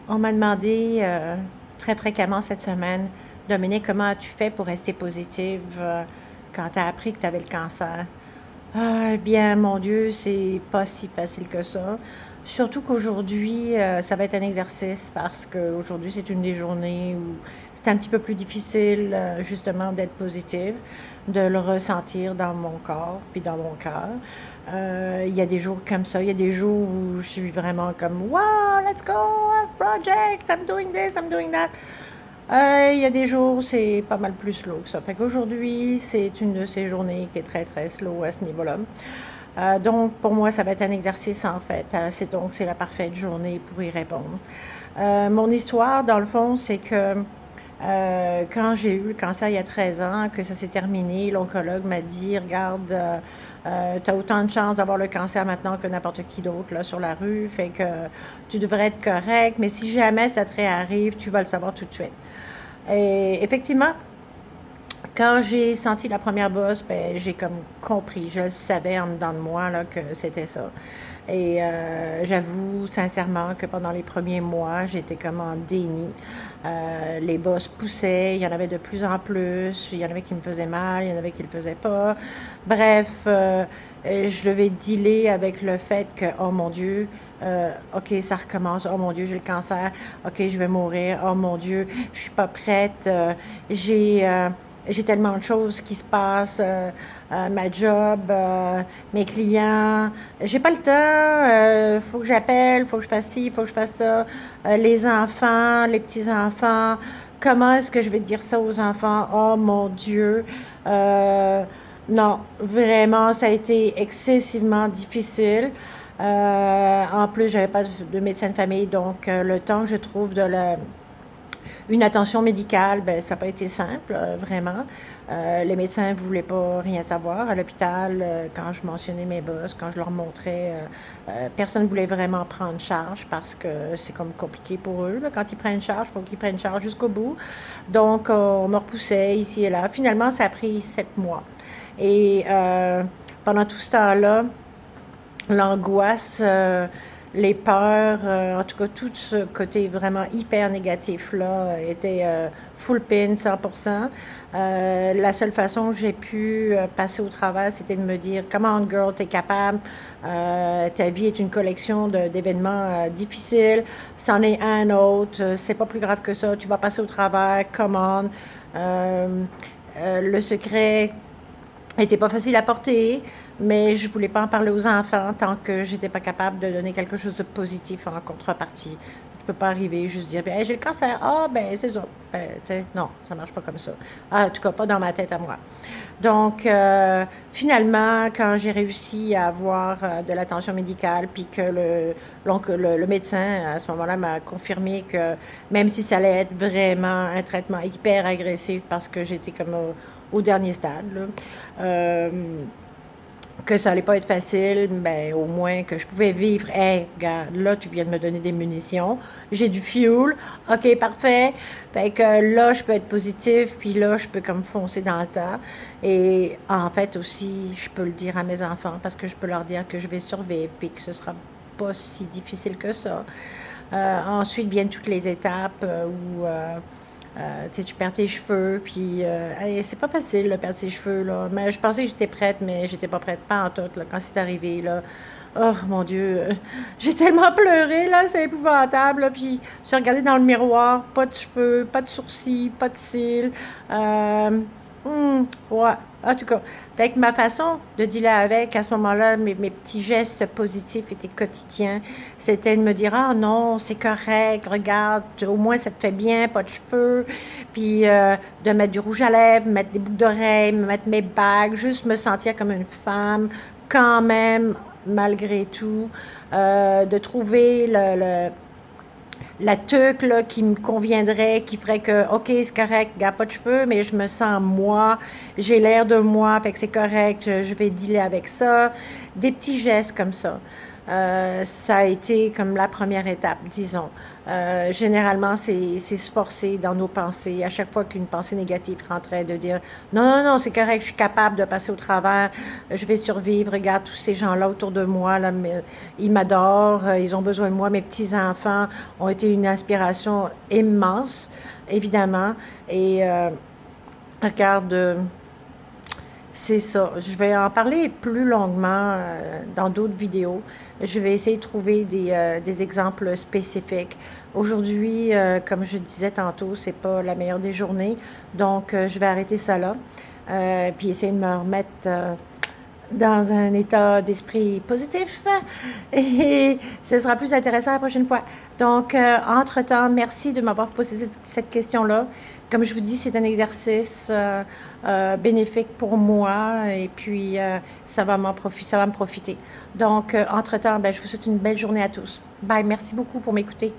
On m'a demandé très fréquemment cette semaine, Dominique, comment as-tu fait pour rester positive quand tu as appris que tu avais le cancer? Ah, bien, mon Dieu, c'est pas si facile que ça. Surtout qu'aujourd'hui, ça va être un exercice parce qu'aujourd'hui, c'est une des journées où c'est un petit peu plus difficile, justement, d'être positive, de le ressentir dans mon corps puis dans mon cœur. Il y a des jours comme ça, il y a des jours où je suis vraiment comme wow, let's go, projects, I'm doing this, I'm doing that. Il y a des jours où c'est pas mal plus slow que ça. Fait qu'aujourd'hui, c'est une de ces journées qui est très très slow à ce niveau-là. Donc, pour moi, ça va être un exercice en fait. C'est la parfaite journée pour y répondre. Mon histoire, dans le fond, c'est que quand j'ai eu le cancer il y a 13 ans, que ça s'est terminé, l'oncologue m'a dit, regarde, tu as autant de chances d'avoir le cancer maintenant que n'importe qui d'autre là, sur la rue, fait que tu devrais être correct, mais si jamais ça te réarrive, tu vas le savoir tout de suite. Et effectivement, quand j'ai senti la première bosse, ben, j'ai comme compris, je le savais en dedans de moi là, que c'était ça. Et j'avoue sincèrement que pendant les premiers mois, j'étais comme en déni. Les bosses poussaient, il y en avait de plus en plus, il y en avait qui me faisaient mal, il y en avait qui ne le faisaient pas. Bref, je devais dealer avec le fait que, oh mon Dieu, OK, ça recommence. Oh mon Dieu, j'ai le cancer. OK, je vais mourir. Oh mon Dieu, je suis pas prête. J'ai j'ai tellement de choses qui se passent, ma job, mes clients. J'ai pas le temps. Faut que j'appelle, faut que je fasse ci, faut que je fasse ça. Les enfants, les petits-enfants. Comment est-ce que je vais dire ça aux enfants? Oh mon Dieu. Euh, non, vraiment, ça a été excessivement difficile. En plus, j'avais pas de médecin de famille, donc le temps que je trouve une attention médicale, ben, ça n'a pas été simple, vraiment. Les médecins ne voulaient pas rien savoir. À l'hôpital, quand je mentionnais mes bosses, quand je leur montrais, personne ne voulait vraiment prendre charge parce que c'est comme compliqué pour eux. Là. Quand ils prennent charge, il faut qu'ils prennent charge jusqu'au bout. Donc, on me repoussait ici et là. Finalement, ça a pris 7 mois. Et pendant tout ce temps-là, l'angoisse, les peurs, en tout cas tout ce côté vraiment hyper négatif-là était full pin, 100%. La seule façon que j'ai pu passer au travers, c'était de me dire, come on girl, t'es capable, ta vie est une collection d'événements difficiles, c'en est un autre, c'est pas plus grave que ça, tu vas passer au travers, come on. Euh, le secret n'était pas facile à porter, mais je voulais pas en parler aux enfants tant que j'étais pas capable de donner quelque chose de positif en contrepartie. Tu peux pas arriver juste dire, hey, j'ai le cancer. Ah, ben, c'est ça. Ben, non, ça marche pas comme ça. Ah, en tout cas, pas dans ma tête à moi. Donc, finalement, quand j'ai réussi à avoir de l'attention médicale, puis que le médecin, à ce moment-là, m'a confirmé que même si ça allait être vraiment un traitement hyper agressif parce que j'étais comme au dernier stade, là, que ça allait pas être facile, ben au moins que je pouvais vivre. Hey, regarde, là, tu viens de me donner des munitions. J'ai du fuel. OK, parfait. Fait que là, je peux être positif, puis là, je peux comme foncer dans le tas. Et en fait aussi, je peux le dire à mes enfants parce que je peux leur dire que je vais survivre, puis que ce sera pas si difficile que ça. Ensuite viennent toutes les étapes où tu sais, tu perds tes cheveux, puis hey, c'est pas facile de perdre ses cheveux, là. Mais je pensais que j'étais prête, mais j'étais pas prête, pas en tout, là, quand c'est arrivé, là. Oh mon Dieu, j'ai tellement pleuré, là, c'est épouvantable, là. Puis j'ai regardé dans le miroir, pas de cheveux, pas de sourcils, pas de cils. Euh, ouais, en tout cas. Fait que ma façon de dealer avec, à ce moment-là, mes petits gestes positifs étaient quotidiens. C'était de me dire, ah non, c'est correct, regarde, au moins ça te fait bien, pas de cheveux. Puis de mettre du rouge à lèvres, mettre des boucles d'oreilles, mettre mes bagues, juste me sentir comme une femme, quand même, malgré tout. De trouver la tuque là, qui me conviendrait, qui ferait que, OK, c'est correct, garde pas de cheveux, mais je me sens moi, j'ai l'air de moi, fait que c'est correct, je vais dealer avec ça. Des petits gestes comme ça. Ça a été comme la première étape, disons. Généralement, c'est se forcer dans nos pensées. À chaque fois qu'une pensée négative rentrait, de dire non, non, non, c'est correct, je suis capable de passer au travers, je vais survivre. Regarde tous ces gens-là autour de moi, là, ils m'adorent, ils ont besoin de moi. Mes petits-enfants ont été une inspiration immense, évidemment. Et regarde, c'est ça. Je vais en parler plus longuement dans d'autres vidéos. Je vais essayer de trouver des exemples spécifiques. Aujourd'hui, comme je disais tantôt, c'est pas la meilleure des journées, donc je vais arrêter ça là, puis essayer de me remettre dans un état d'esprit positif et ce sera plus intéressant la prochaine fois. Donc, entre-temps, merci de m'avoir posé cette question-là. Comme je vous dis, c'est un exercice bénéfique pour moi et puis ça va ça va me profiter. Donc, entre-temps, ben, je vous souhaite une belle journée à tous. Bye, merci beaucoup pour m'écouter.